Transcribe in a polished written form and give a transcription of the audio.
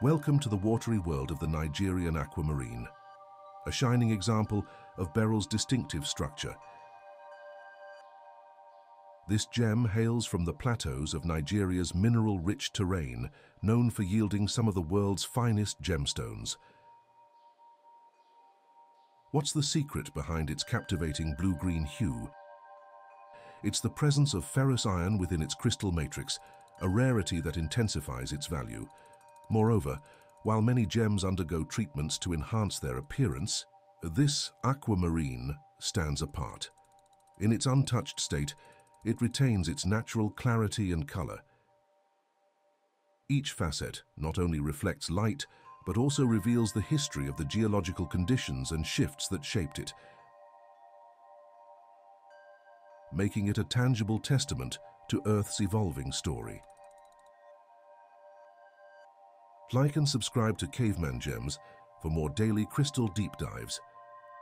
Welcome to the watery world of the Nigerian Aquamarine, a shining example of Beryl's distinctive structure. This gem hails from the plateaus of Nigeria's mineral-rich terrain, known for yielding some of the world's finest gemstones. What's the secret behind its captivating blue-green hue? It's the presence of ferrous iron within its crystal matrix, a rarity that intensifies its value. Moreover, while many gems undergo treatments to enhance their appearance, this aquamarine stands apart. In its untouched state, it retains its natural clarity and color. Each facet not only reflects light, but also reveals the history of the geological conditions and shifts that shaped it, making it a tangible testament to Earth's evolving story. Like and subscribe to Caveman Gems for more daily crystal deep dives.